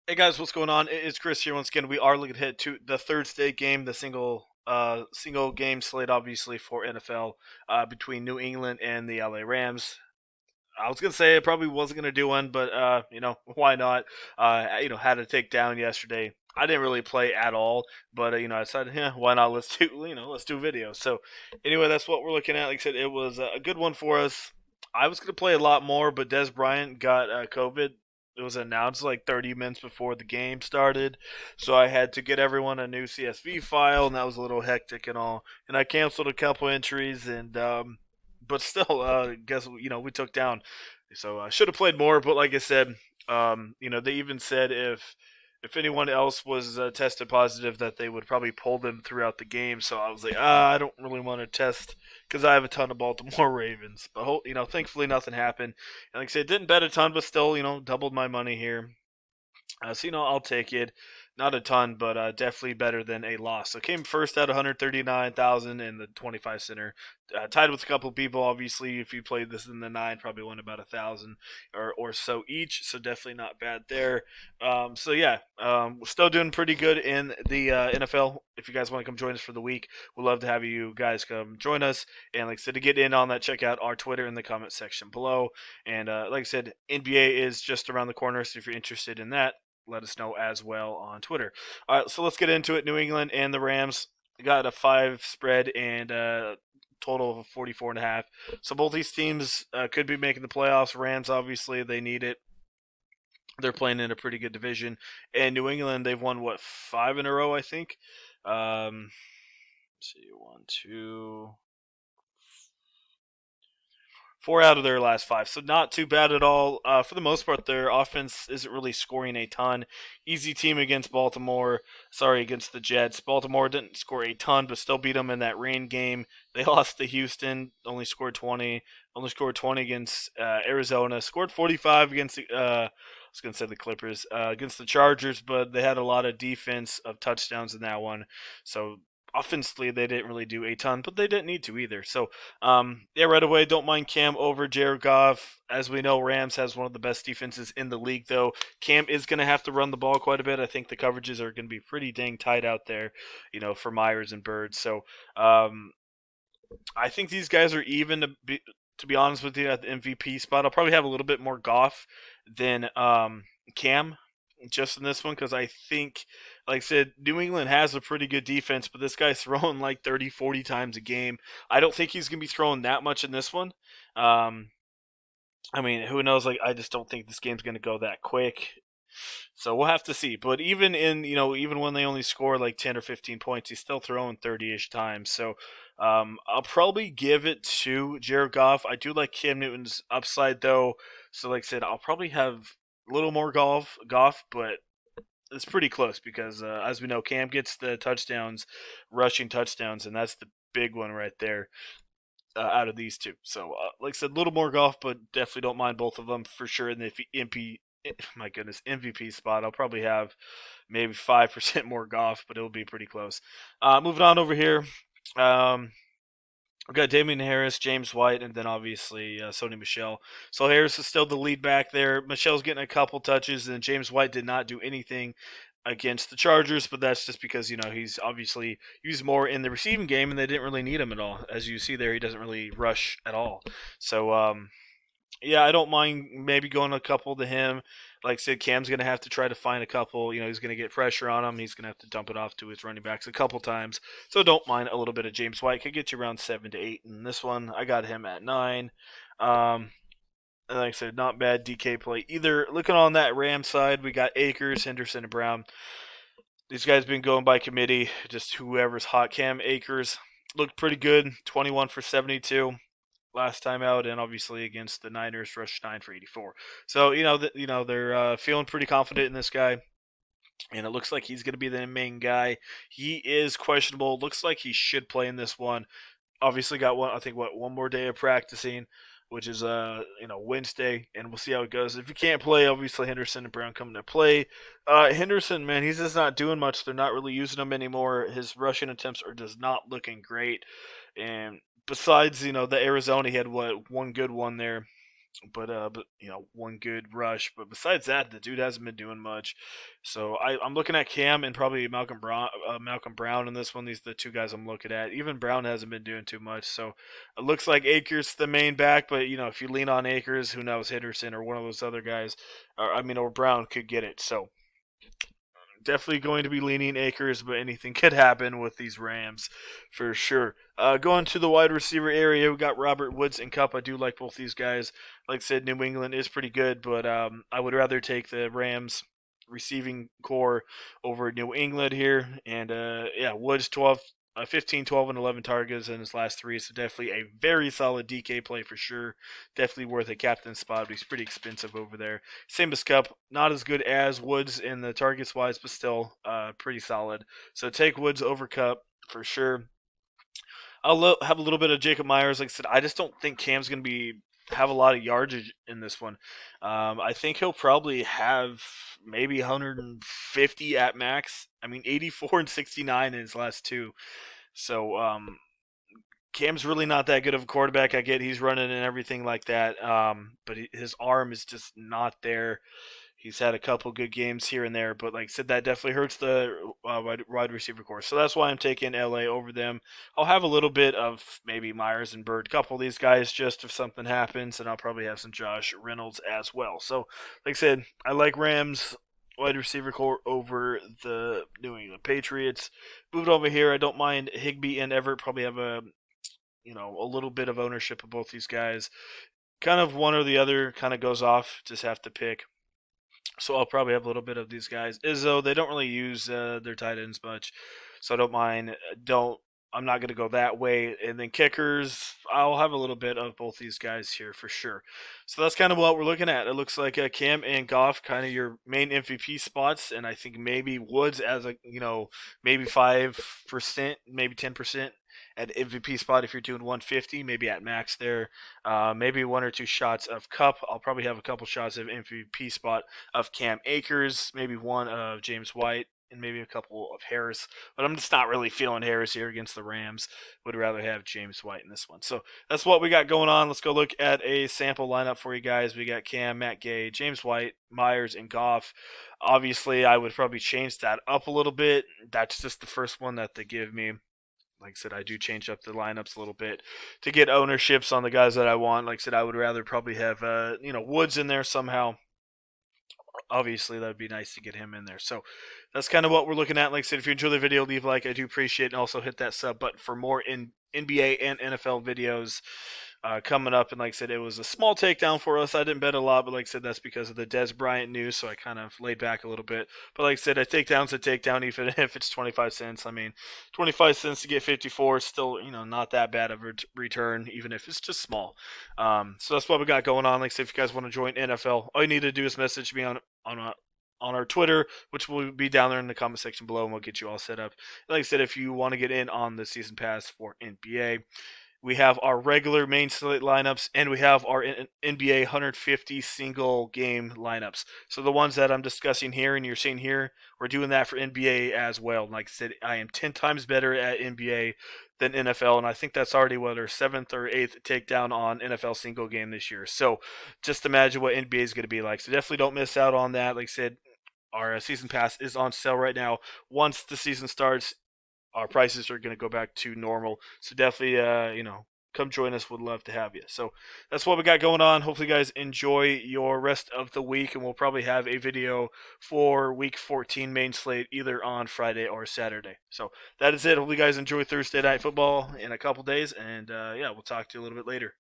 Hey guys, what's going on? It's Chris here once again. We are looking ahead to the Thursday game, the single game slate, obviously for NFL between New England and the LA Rams. I was gonna say I probably wasn't gonna do one, but why not? Had to take down yesterday. I didn't really play at all, but I decided, yeah, why not? Let's do video. So anyway, that's what we're looking at. Like I said, it was a good one for us. I was gonna play a lot more, but Des Bryant got COVID. It was announced like 30 minutes before the game started, so I had to get everyone a new CSV file, and that was a little hectic and all. And I canceled a couple entries, and but still, guess we took down. So I should have played more, but like I said, they even said if anyone else was tested positive, that they would probably pull them throughout the game. So I was like, I don't really want to test because I have a ton of Baltimore Ravens. But thankfully nothing happened. And like I said, didn't bet a ton, but still, doubled my money here. I'll take it. Not a ton, but definitely better than a loss. So came first at 139,000 in the 25 center. Tied with a couple people. Obviously, if you played this in the nine, probably won about 1,000 or so each. So definitely not bad there. We're still doing pretty good in the NFL. If you guys want to come join us for the week, we'd love to have you guys come join us. And like I said, to get in on that, check out our Twitter in the comment section below. And like I said, NBA is just around the corner. So if you're interested in that, let us know as well on Twitter. All right, so let's get into it. New England and the Rams got a 5 spread and a total of 44.5. So both these teams could be making the playoffs. Rams, obviously, they need it. They're playing in a pretty good division. And New England, they've won, what, 5 in a row, I think? Let's see, 1, 2, 4 out of their last 5, so not too bad at all. For the most part, their offense isn't really scoring a ton. Easy team against Baltimore. Sorry, against the Jets. Baltimore didn't score a ton, but still beat them in that rain game. They lost to Houston. Only scored 20. Only scored 20 against Arizona. Scored 45 against I was going to say the Clippers against the Chargers, but they had a lot of defense of touchdowns in that one. So offensively, they didn't really do a ton, but they didn't need to either. So right away, don't mind Cam over Jared Goff. As we know, Rams has one of the best defenses in the league, though. Cam is going to have to run the ball quite a bit. I think the coverages are going to be pretty dang tight out there, for Myers and Bird. So I think these guys are even to be honest with you, at the MVP spot. I'll probably have a little bit more Goff than Cam just in this one because I think, like I said, New England has a pretty good defense, but this guy's throwing like 30, 40 times a game. I don't think he's going to be throwing that much in this one. I mean, who knows? Like, I just don't think this game's going to go that quick. So we'll have to see. But even when they only score like 10 or 15 points, he's still throwing 30-ish times. So I'll probably give it to Jared Goff. I do like Cam Newton's upside, though. So like I said, I'll probably have a little more Goff, but it's pretty close because, as we know, Cam gets the touchdowns, rushing touchdowns, and that's the big one right there out of these two. So, like I said, a little more Goff, but definitely don't mind both of them for sure. And if my goodness, MVP spot, I'll probably have maybe 5% more Goff, but it'll be pretty close. Moving on over here. We've got Damian Harris, James White, and then obviously Sony Michel. So Harris is still the lead back there. Michel's getting a couple touches, and James White did not do anything against the Chargers, but that's just because, he's obviously used more in the receiving game, and they didn't really need him at all. As you see there, he doesn't really rush at all. So, yeah, I don't mind maybe going a couple to him. Like I said, Cam's going to have to try to find a couple. He's going to get pressure on him. He's going to have to dump it off to his running backs a couple times. So don't mind a little bit of James White. Could get you around 7 to 8 in this one. I got him at 9. And like I said, not bad DK play either. Looking on that Ram side, we got Akers, Henderson, and Brown. These guys been going by committee. Just whoever's hot. Cam Akers looked pretty good. 21 for 72 last time out, and obviously against the Niners, rushed 9 for 84. So they're feeling pretty confident in this guy, and it looks like he's going to be the main guy. He is questionable. Looks like he should play in this one. Obviously, got one more day of practicing, which is Wednesday, and we'll see how it goes. If he can't play, obviously Henderson and Brown coming to play. Henderson, man, he's just not doing much. They're not really using him anymore. His rushing attempts are just not looking great, and besides, the Arizona, he had one good one there but one good rush. But besides that, the dude hasn't been doing much. So I'm looking at Cam and probably Malcolm Brown in this one. These are the two guys I'm looking at. Even Brown hasn't been doing too much. So it looks like Akers the main back, but if you lean on Akers, who knows, Henderson or one of those other guys, or Brown could get it. So definitely going to be leaning Akers, but anything could happen with these Rams for sure. Going to the wide receiver area, we got Robert Woods and Cup. I do like both these guys. Like I said, New England is pretty good, but I would rather take the Rams receiving core over New England here. And yeah, Woods 15, 12, and 11 targets in his last three. So definitely a very solid DK play for sure. Definitely worth a captain spot, but he's pretty expensive over there. Same as Cup, not as good as Woods in the targets wise, but still pretty solid. So take Woods over Cup for sure. I'll have a little bit of Jacob Myers. Like I said, I just don't think Cam's going to have a lot of yardage in this one. I think he'll probably have maybe 150 at max. I mean, 84 and 69 in his last two. So Cam's really not that good of a quarterback. I get he's running and everything like that, but his arm is just not there. He's had a couple good games here and there, but like I said, that definitely hurts the wide receiver core. So that's why I'm taking LA over them. I'll have a little bit of maybe Myers and Bird, couple of these guys just if something happens, and I'll probably have some Josh Reynolds as well. So, like I said, I like Rams wide receiver core over the New England Patriots. Moved over here, I don't mind Higbee and Everett. Probably have a little bit of ownership of both these guys. Kind of one or the other kind of goes off. Just have to pick. So I'll probably have a little bit of these guys. Izzo, they don't really use their tight ends much, so I don't mind. Don't I'm not going to go that way. And then kickers, I'll have a little bit of both these guys here for sure. So that's kind of what we're looking at. It looks like Cam and Goff kind of your main MVP spots, and I think maybe Woods as maybe 5%, maybe 10% at MVP spot if you're doing 150, maybe at max there. Maybe one or two shots of Cup. I'll probably have a couple shots of MVP spot of Cam Akers, maybe one of James White, and maybe a couple of Harris. But I'm just not really feeling Harris here against the Rams. Would rather have James White in this one. So that's what we got going on. Let's go look at a sample lineup for you guys. We got Cam, Matt Gay, James White, Myers, and Goff. Obviously, I would probably change that up a little bit. That's just the first one that they give me. Like I said, I do change up the lineups a little bit to get ownerships on the guys that I want. Like I said, I would rather probably have Woods in there somehow. Obviously, that would be nice to get him in there. So that's kind of what we're looking at. Like I said, if you enjoy the video, leave a like. I do appreciate it. And also hit that sub button for more NBA and NFL videos coming up. And like I said, it was a small takedown for us. I didn't bet a lot, but like I said, that's because of the Des Bryant news. So I kind of laid back a little bit. But like I said, a takedown's a takedown, even if it's 25 cents. I mean, 25 cents to get 54 is still, not that bad of a return, even if it's just small. So that's what we got going on. Like I said, if you guys want to join NFL, all you need to do is message me on our Twitter, which will be down there in the comment section below, and we'll get you all set up. Like I said, if you want to get in on the season pass for NBA, we have our regular main slate lineups, and we have our NBA 150 single game lineups. So the ones that I'm discussing here and you're seeing here, we're doing that for NBA as well. And like I said, I am 10 times better at NBA than NFL, and I think that's already our 7th or 8th takedown on NFL single game this year. So just imagine what NBA is going to be like. So definitely don't miss out on that. Like I said, our season pass is on sale right now. Once the season starts, our prices are going to go back to normal. So definitely, come join us. Would love to have you. So that's what we got going on. Hopefully, you guys enjoy your rest of the week, and we'll probably have a video for Week 14 main slate either on Friday or Saturday. So that is it. Hopefully, you guys enjoy Thursday Night Football in a couple days, and yeah, we'll talk to you a little bit later.